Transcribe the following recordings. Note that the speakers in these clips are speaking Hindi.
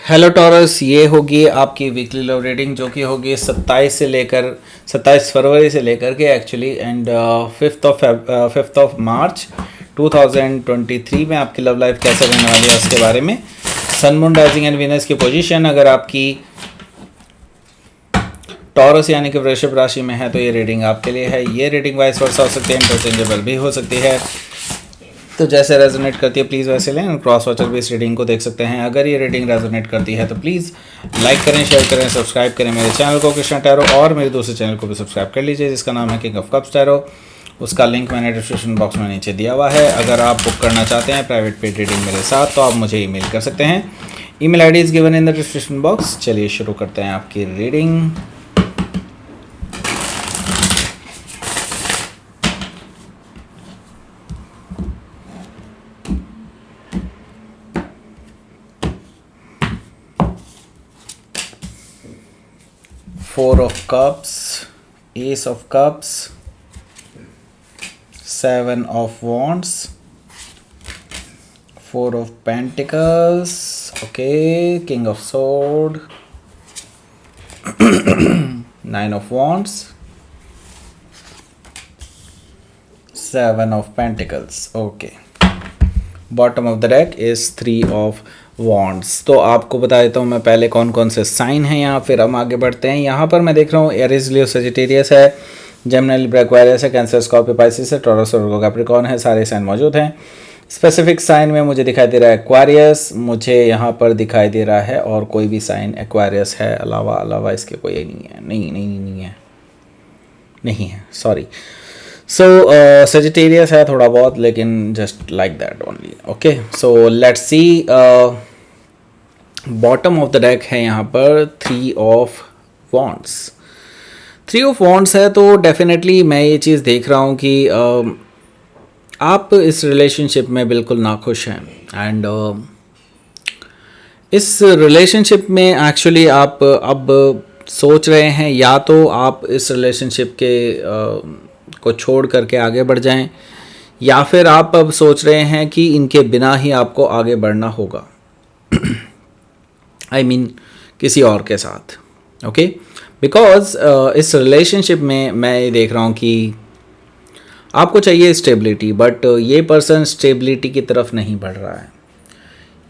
हेलो टॉरस, ये होगी आपकी वीकली लव रीडिंग जो कि होगी 27 फरवरी से लेकर के एक्चुअली एंड 5 मार्च 2023 में आपकी लव लाइफ कैसे रहने वाली है उसके बारे में। Sun moon rising and Venus की पोजीशन अगर आपकी टॉरस यानी कि वृषभ राशि में है तो ये रीडिंग आपके लिए है। ये रीडिंग वाइस वर्सा हो सकती है, इंटरचेंजेबल भी हो सकती है, तो जैसे रेजोनेट करती है प्लीज़ वैसे लें। क्रॉस वॉचर भी इस रीडिंग को देख सकते हैं। अगर ये रीडिंग रेजोनेट करती है तो प्लीज़ लाइक करें, शेयर करें, सब्सक्राइब करें मेरे चैनल को कृष्णा टैरो, और मेरे दूसरे चैनल को भी सब्सक्राइब कर लीजिए जिसका नाम है किंग ऑफ कप्स टैरो। उसका लिंक मैंने डिस्क्रिप्शन बॉक्स में नीचे दिया हुआ है। अगर आप बुक करना चाहते हैं प्राइवेट पेड रीडिंग मेरे साथ तो आप मुझे ईमेल कर सकते हैं। Email ID is given in the description box. चलिए शुरू करते हैं आपकी reading. Four of Cups, Ace of Cups, Seven of Wands, Four of Pentacles, okay, King of Sword, Nine of Wands, Seven of Pentacles, okay. Bottom of the deck is Three of wands. तो आपको बता देता हूँ मैं पहले कौन कौन से साइन हैं यहाँ, फिर हम आगे बढ़ते हैं। यहाँ पर मैं देख रहा हूँ एरीज, लियो, सजिटेरियस है, जेमिनी, लिब्रा, एक्वेरियस है, कैंसर, स्कॉर्पियो, पाइसिस है, टॉरस और कैप्रिकॉर्न है। सारे साइन मौजूद हैं। स्पेसिफिक साइन में मुझे दिखाई दे रहा है एक्वेरियस, मुझे यहाँ पर दिखाई दे रहा है, और कोई भी साइन एक्वेरियस है अलावा इसके कोई नहीं है। नहीं है, सॉरी। सो सजिटेरियस है थोड़ा बहुत, लेकिन just like that only. Okay, so let's see. Bottom of the deck है यहाँ पर three of wands. Three of wands है तो डेफिनेटली मैं ये चीज़ देख रहा हूँ कि आप इस रिलेशनशिप में बिल्कुल नाखुश हैं। एंड इस रिलेशनशिप में एक्चुअली आप अब सोच रहे हैं या तो आप इस रिलेशनशिप के को छोड़ करके आगे बढ़ जाएं, या फिर आप अब सोच रहे हैं कि इनके बिना ही आपको आगे बढ़ना होगा। I mean, किसी और के साथ। ओके, बिकॉज इस रिलेशनशिप में मैं ये देख रहा हूँ कि आपको चाहिए स्टेबिलिटी, बट ये पर्सन स्टेबिलिटी की तरफ नहीं बढ़ रहा है।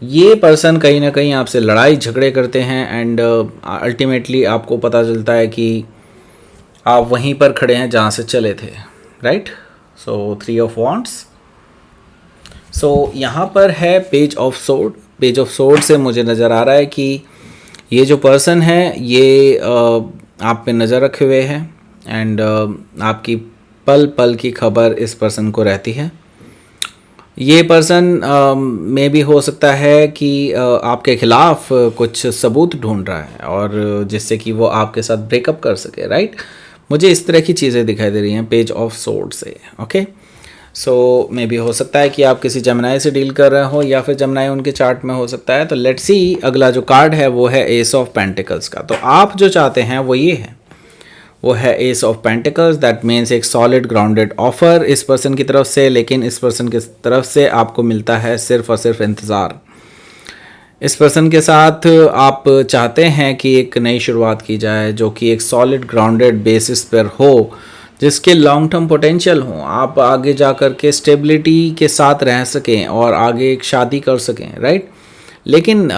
ये पर्सन कहीं ना कहीं आपसे लड़ाई झगड़े करते हैं एंड अल्टीमेटली आपको पता चलता है कि आप वहीं पर खड़े हैं जहाँ से चले थे, right. So three of wands. So यहाँ पर है page of sword. Page of sword से मुझे नज़र आ रहा है कि ये जो पर्सन है ये आप पे नज़र रखे हुए है एंड आपकी पल पल की खबर इस पर्सन को रहती है। ये पर्सन में भी हो सकता है कि आपके खिलाफ कुछ सबूत ढूंढ रहा है और जिससे कि वो आपके साथ ब्रेकअप कर सके, राइट। मुझे इस तरह की चीज़ें दिखाई दे रही हैं पेज ऑफ सोर्ड से। ओके, सो मे भी हो सकता है कि आप किसी जमनाई से डील कर रहे हो या फिर जमनाई उनके चार्ट में हो सकता है। तो लेट्स सी, अगला जो कार्ड है वो है एस ऑफ पेंटिकल्स का। तो आप जो चाहते हैं वो ये है, वो है S of pentacles. That means एक सॉलिड ग्राउंडेड ऑफर इस पर्सन की तरफ से, लेकिन इस पर्सन की तरफ से आपको मिलता है सिर्फ और सिर्फ इंतज़ार। इस पर्सन के साथ आप चाहते हैं कि एक नई शुरुआत की जाए जो कि एक सॉलिड ग्राउंडेड बेसिस पर हो, जिसके लॉन्ग टर्म पोटेंशियल हो, आप आगे जा कर के स्टेबिलिटी के साथ रह सकें और आगे एक शादी कर सकें, राइट। लेकिन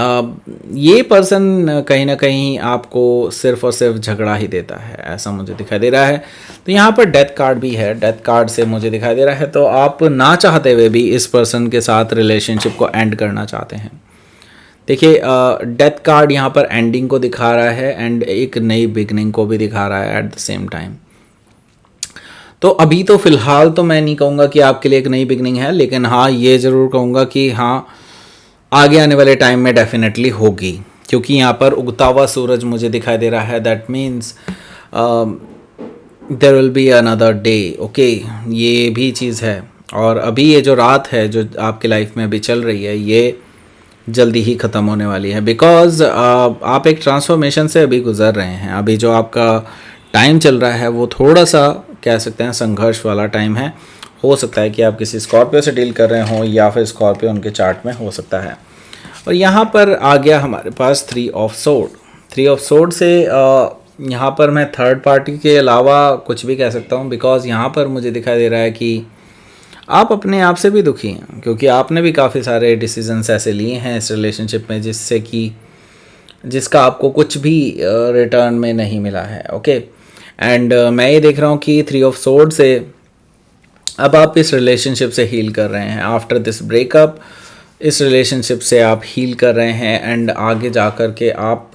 ये पर्सन कहीं ना कहीं आपको सिर्फ और सिर्फ झगड़ा ही देता है, ऐसा मुझे दिखाई दे रहा है। तो यहाँ पर डेथ कार्ड भी है, डेथ कार्ड से मुझे दिखाई दे रहा है। तो आप ना चाहते हुए भी इस पर्सन के साथ रिलेशनशिप को एंड करना चाहते हैं। देखिए, डेथ कार्ड यहाँ पर एंडिंग को दिखा रहा है एंड एक नई बिगनिंग को भी दिखा रहा है एट द सेम टाइम। तो अभी तो फ़िलहाल तो मैं नहीं कहूँगा कि आपके लिए एक नई बिगनिंग है, लेकिन हाँ ये ज़रूर कहूँगा कि हाँ आगे आने वाले टाइम में डेफिनेटली होगी, क्योंकि यहाँ पर उगता हुआ सूरज मुझे दिखाई दे रहा है। That means there will be another day. Okay, ये भी चीज़ है। और अभी ये जो रात है जो आपकी लाइफ में अभी चल रही है ये जल्दी ही ख़त्म होने वाली है, बिकॉज़ आप एक ट्रांसफॉर्मेशन से अभी गुज़र रहे हैं। अभी जो आपका टाइम चल रहा है वो थोड़ा सा कह सकते हैं संघर्ष वाला टाइम है। हो सकता है कि आप किसी स्कॉर्पियो से डील कर रहे हों या फिर स्कॉर्पियो उनके चार्ट में हो सकता है। और यहाँ पर आ गया हमारे पास 3 ऑफ सोर्ड। 3 ऑफ सोर्ड से यहाँ पर मैं थर्ड पार्टी के अलावा कुछ भी कह सकता हूँ, बिकॉज यहाँ पर मुझे दिखाई दे रहा है कि आप अपने आप से भी दुखी हैं, क्योंकि आपने भी काफ़ी सारे डिसीजंस ऐसे लिए हैं इस रिलेशनशिप में जिसका आपको कुछ भी रिटर्न में नहीं मिला है। ओके, एंड मैं ये देख रहा हूँ कि 3 ऑफ सोर्ड से अब आप इस रिलेशनशिप से हील कर रहे हैं। आफ्टर दिस ब्रेकअप इस रिलेशनशिप से आप हील कर रहे हैं एंड आगे जा कर के आप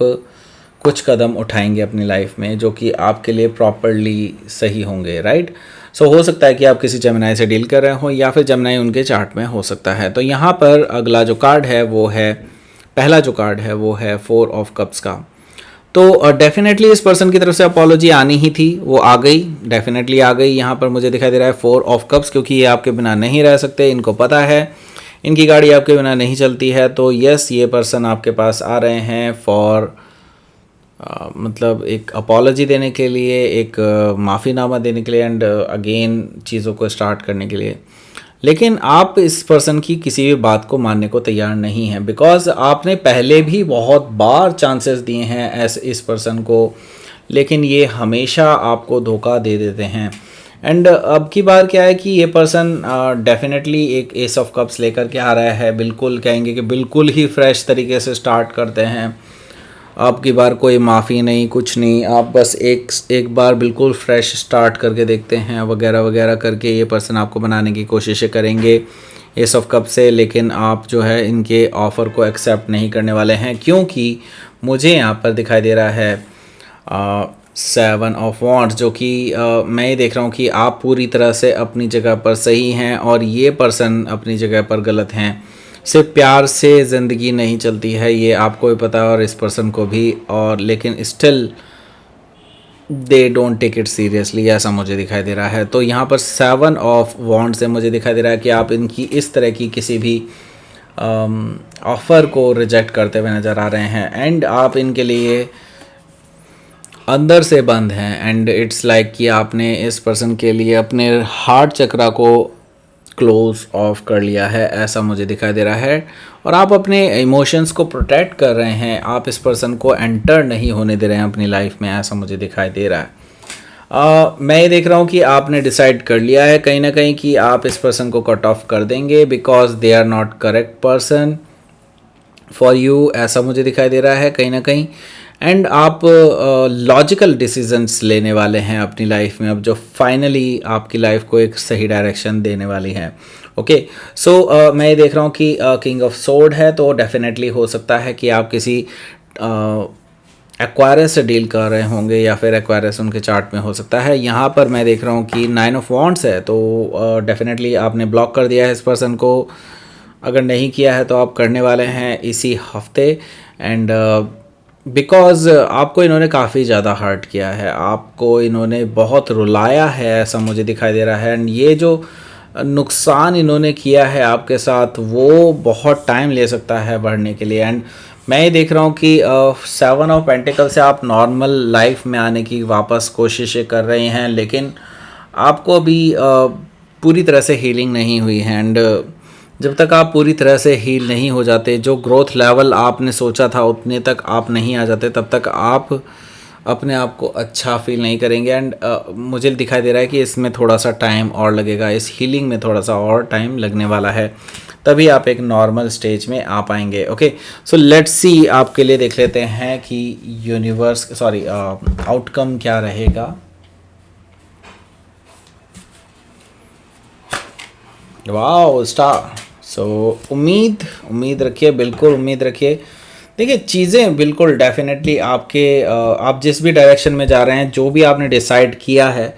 कुछ कदम उठाएंगे अपनी लाइफ में जो कि आपके लिए प्रॉपरली सही होंगे, राइट। सो हो सकता है कि आप किसी जेमिनाई से डील कर रहे हो या फिर जेमिनाई उनके चार्ट में हो सकता है। तो यहाँ पर अगला जो कार्ड है वो है, पहला जो कार्ड है वो है 4 ऑफ कप्स का। तो डेफिनेटली इस पर्सन की तरफ से अपॉलॉजी आनी ही थी, वो आ गई, डेफिनेटली आ गई। यहाँ पर मुझे दिखाई दे रहा है 4 ऑफ कप्स, क्योंकि ये आपके बिना नहीं रह सकते, इनको पता है इनकी गाड़ी आपके बिना नहीं चलती है। तो यस, ये पर्सन आपके पास आ रहे हैं फॉर मतलब एक अपॉलॉजी देने के लिए, एक माफ़ीनामा देने के लिए एंड अगेन चीज़ों को स्टार्ट करने के लिए। लेकिन आप इस पर्सन की किसी भी बात को मानने को तैयार नहीं हैं, बिकॉज आपने पहले भी बहुत बार चांसेस दिए हैं ऐसे इस पर्सन को, लेकिन ये हमेशा आपको धोखा दे देते हैं। एंड अब की बार क्या है कि ये पर्सन डेफिनेटली एक एस ऑफ कप्स लेकर के आ रहा है। बिल्कुल कहेंगे कि बिल्कुल ही फ्रेश तरीके से स्टार्ट करते हैं, आपकी बार कोई माफ़ी नहीं, कुछ नहीं, आप बस एक बार बिल्कुल फ्रेश स्टार्ट करके देखते हैं वगैरह वगैरह करके ये पर्सन आपको बनाने की कोशिशें करेंगे एस ऑफ कप से। लेकिन आप जो है इनके ऑफ़र को एक्सेप्ट नहीं करने वाले हैं, क्योंकि मुझे यहाँ पर दिखाई दे रहा है 7 ऑफ वॉन्ड्स, जो कि मैं ये देख रहा हूँ कि आप पूरी तरह से अपनी जगह पर सही हैं और ये पर्सन अपनी जगह पर गलत हैं। सिर्फ प्यार से ज़िंदगी नहीं चलती है, ये आपको भी पता है और इस पर्सन को भी, और लेकिन still they don't take it seriously, ऐसा मुझे दिखाई दे रहा है। तो यहाँ पर 7 ऑफ वॉन्ड से मुझे दिखाई दे रहा है कि आप इनकी इस तरह की किसी भी ऑफ़र को रिजेक्ट करते हुए नज़र आ रहे हैं एंड आप इनके लिए अंदर से बंद हैं। एंड इट्स लाइक कि आपने इस पर्सन के लिए अपने हार्ट चक्रा को क्लोज ऑफ कर लिया है, ऐसा मुझे दिखाई दे रहा है। और आप अपने इमोशंस को प्रोटेक्ट कर रहे हैं, आप इस पर्सन को एंटर नहीं होने दे रहे हैं अपनी लाइफ में, ऐसा मुझे दिखाई दे रहा है। मैं ये देख रहा हूँ कि आपने डिसाइड कर लिया है कहीं ना कहीं कि आप इस पर्सन को कट ऑफ कर देंगे because they are not correct person for you, ऐसा मुझे दिखाई दे रहा है कहीं ना कहीं। एंड आप लॉजिकल डिसीजंस लेने वाले हैं अपनी लाइफ में अब, जो फाइनली आपकी लाइफ को एक सही डायरेक्शन देने वाली है। ओके, सो मैं ये देख रहा हूँ कि किंग ऑफ सोर्ड है, तो डेफिनेटली हो सकता है कि आप किसी एक्वायरस से डील कर रहे होंगे या फिर एक्वायरस उनके चार्ट में हो सकता है। यहाँ पर मैं देख रहा हूँ कि 9 ऑफ वॉन्ड्स है, तो डेफिनेटली आपने ब्लॉक कर दिया है इस पर्सन को, अगर नहीं किया है तो आप करने वाले हैं इसी हफ्ते। एंड बिकॉज आपको इन्होंने काफ़ी ज़्यादा हर्ट किया है, आपको इन्होंने बहुत रुलाया है, ऐसा मुझे दिखाई दे रहा है। एंड ये जो नुकसान इन्होंने किया है आपके साथ वो बहुत टाइम ले सकता है बढ़ने के लिए। एंड मैं ये देख रहा हूँ कि 7 ऑफ पेंटिकल से आप नॉर्मल लाइफ में आने की वापस कोशिशें कर रहे हैं, लेकिन आपको अभी पूरी तरह से हीलिंग नहीं हुई है। एंड जब तक आप पूरी तरह से हील नहीं हो जाते, जो ग्रोथ लेवल आपने सोचा था उतने तक आप नहीं आ जाते, तब तक आप अपने आप को अच्छा फील नहीं करेंगे। एंड मुझे दिखाई दे रहा है कि इसमें थोड़ा सा टाइम और लगेगा, इस हीलिंग में थोड़ा सा और टाइम लगने वाला है, तभी आप एक नॉर्मल स्टेज में आ पाएंगे। ओके, सो लेट्स सी, आपके लिए देख लेते हैं कि आउटकम क्या रहेगा। Wow, star. सो उम्मीद रखिए, बिल्कुल उम्मीद रखिए। देखिए, चीज़ें बिल्कुल डेफिनेटली आप जिस भी डायरेक्शन में जा रहे हैं, जो भी आपने डिसाइड किया है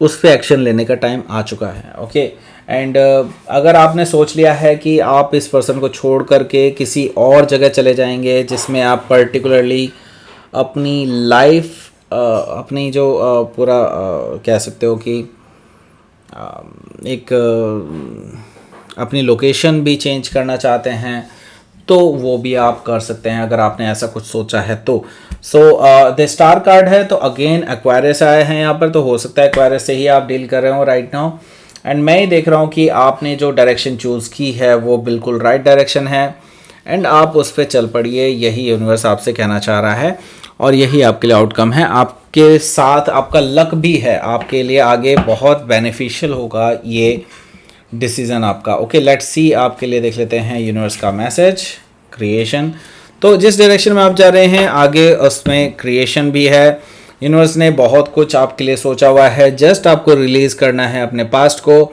उस पे एक्शन लेने का टाइम आ चुका है। ओके, एंड अगर आपने सोच लिया है कि आप इस पर्सन को छोड़ करके किसी और जगह चले जाएंगे जिसमें आप पर्टिकुलरली अपनी लाइफ अपनी जो पूरा कह सकते हो कि एक अपनी लोकेशन भी चेंज करना चाहते हैं, तो वो भी आप कर सकते हैं अगर आपने ऐसा कुछ सोचा है तो। सो द स्टार कार्ड है, तो अगेन एक्वायरस आए हैं यहाँ पर, तो हो सकता है एक्वायरस से ही आप डील कर रहे हो राइट नाउ। एंड मैं ये देख रहा हूँ कि आपने जो डायरेक्शन चूज़ की है वो बिल्कुल राइट डायरेक्शन है। एंड आप उस पर चल पड़िए, यही यूनिवर्स आपसे कहना चाह रहा है और यही आपके लिए आउटकम है। आपके साथ आपका लक भी है, आपके लिए आगे बहुत बेनिफिशियल होगा ये डिसीज़न आपका। ओके, लेट्स सी, आपके लिए देख लेते हैं यूनिवर्स का मैसेज। क्रिएशन, तो जिस डायरेक्शन में आप जा रहे हैं आगे उसमें क्रिएशन भी है। यूनिवर्स ने बहुत कुछ आपके लिए सोचा हुआ है, जस्ट आपको रिलीज़ करना है अपने पास्ट को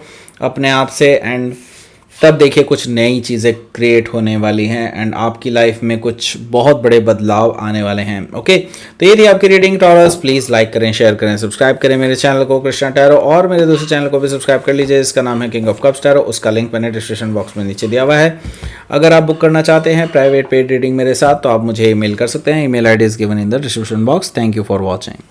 अपने आप से, एंड तब देखिए कुछ नई चीज़ें क्रिएट होने वाली हैं एंड आपकी लाइफ में कुछ बहुत बड़े बदलाव आने वाले हैं। ओके, तो ये थी आपकी रीडिंग टॉरस। प्लीज़ लाइक करें, शेयर करें, सब्सक्राइब करें मेरे चैनल को कृष्णा टैरो, और मेरे दूसरे चैनल को भी सब्सक्राइब कर लीजिए, इसका नाम है किंग ऑफ कप्स टैरो। उसका लिंक मैंने डिस्क्रिप्शन बॉक्स में नीचे दिया हुआ है। अगर आप बुक करना चाहते हैं प्राइवेट पेड रीडिंग मेरे साथ तो आप मुझे ईमेल कर सकते हैं। Email ID is given in the description box. Thank you for watching.